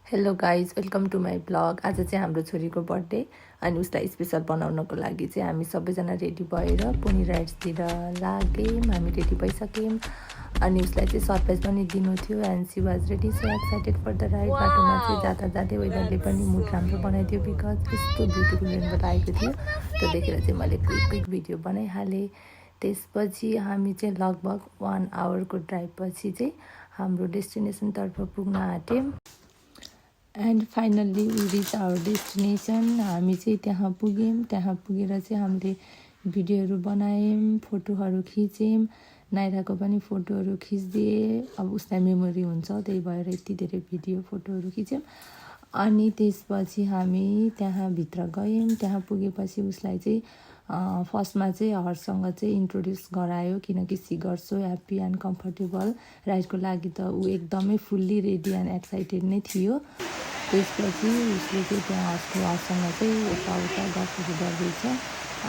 Hello guys, welcome to my vlog. आज चाहिँ हाम्रो छोरीको बर्थडे अनि उसलाई स्पेसल बनाउनको लागि चाहिँ हामी सबैजना रेडी भएर पोनी राइड्सतिर लाग्यौँ। हामी रेडी भइसक्यौँ अनि उसलाई चाहिँ सरप्राइज पनि दिनु थियो and she was ready so excited for the ride. बाटोमा चाहिँ जाँदा जाँदै वेदरले पनि मुड राम्रो बनाइदियो बिकज यस्तो ब्युटिफुल रेनबो आएको थियो। त्यो देखेर चाहिँ मैले क्विक भिडियो बनाइहालेँ। त्यसपछि हामी चाहिँ लगभग 1 आवरको ड्राइभपछि चाहिँ हाम्रो डेस्टिनेसनतर्फ पुग्न आँट्यौँ। And finally we reach our destination. हामी चाहिँ त्यहाँ पुग्यौँ। त्यहाँ पुगेर चाहिँ हामीले भिडियोहरू बनायौँ, फोटोहरू खिच्यौँ। नाइराको पनि फोटोहरू खिचिदिएँ। अब उसलाई मेमोरी हुन्छ, त्यही भएर यति धेरै भिडियो फोटोहरू खिच्यौँ। अनि त्यसपछि हामी त्यहाँभित्र गयौँ। त्यहाँ पुगेपछि उसलाई चाहिँ फर्स्टमा चाहिँ हरसँग चाहिँ इन्ट्रोड्युस गरायो किनकि she got so happy and comfortable. राइडको लागि त ऊ एकदमै फुल्ली रेडी एन्ड एक्साइटेड नै थियो। त्यसपछि उसले चाहिँ त्यहाँ हर्ससँग चाहिँ यताउता गफहरू गर्दैछ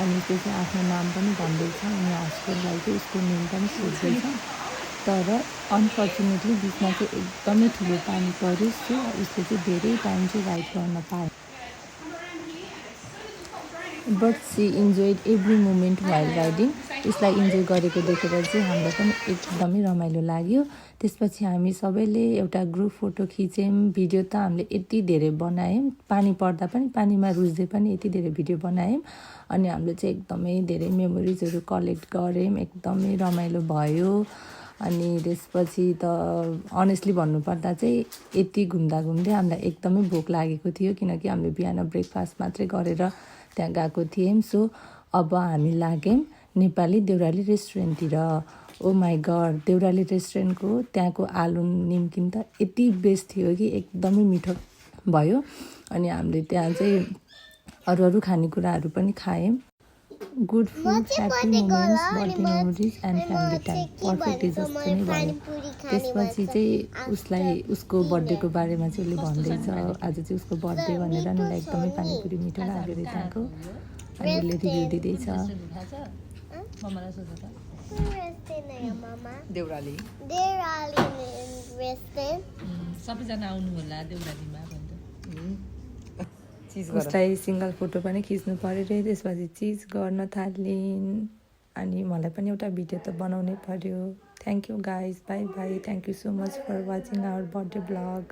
अनि त्यो चाहिँ आफ्नो नाम पनि भन्दैछ अनि हर्सकोलाई चाहिँ उसको नेम पनि सोध्दैछ। तर अनफर्चुनेटली बिचमा चाहिँ एकदमै ठुलो पानी पऱ्यो सो उसले चाहिँ धेरै टाइम चाहिँ राइड गर्न पायो। But she enjoyed every moment while riding. उसलाई इन्जोय गरेको देखेर चाहिँ हामीलाई पनि एकदमै रमाइलो लाग्यो। त्यसपछि हामी सबैले एउटा ग्रुप फोटो खिच्यौँ। भिडियो त हामीले यति धेरै बनायौँ, पानी पर्दा पनि पानीमा रुच्दै पनि यति धेरै भिडियो बनायौँ अनि हामीले चाहिँ एकदमै धेरै मेमोरिजहरू कलेक्ट गऱ्यौँ। एकदमै रमाइलो भयो। अनि त्यसपछि त अनेस्टली भन्नुपर्दा चाहिँ यति घुम्दै हामीलाई एकदमै भोक लागेको थियो किनकि हामीले बिहान ब्रेकफास्ट मात्रै गरेर त्यहाँ गएको थियौँ। सो अब हामी लाग्यौँ नेपाली देउराली रेस्टुरेन्टतिर। ओ माई गड, देउराली रेस्टुरेन्टको त्यहाँको आलु निम्किन त यति बेस्ट थियो कि एकदमै मिठो भयो। अनि हामीले त्यहाँ चाहिँ अरू खानेकुराहरू पनि खायौँ। Good food, happy moments, birthday memories and family time, perfect जस्तो नै भयो। त्यसपछि चाहिँ उसलाई उसको बर्थडेको बारेमा चाहिँ उसले भन्दैछ आज चाहिँ उसको बर्थडे भनेर नि उसलाई एकदमै पानीपुरी मिठो लाग्यो अरे त्यहाँको अनि उसले रिभ्यू दिँदैछ। देउराली सबैजना आउनु होला देउरालीमा उसलाई सिङ्गल फोटो पनि खिच्नु पऱ्यो रे। त्यसपछि चिज गर्न थालिन् अनि मलाई पनि एउटा भिडियो त बनाउनै पर्यो। Thank you guys, bye bye. Thank you so much for watching our birthday blog.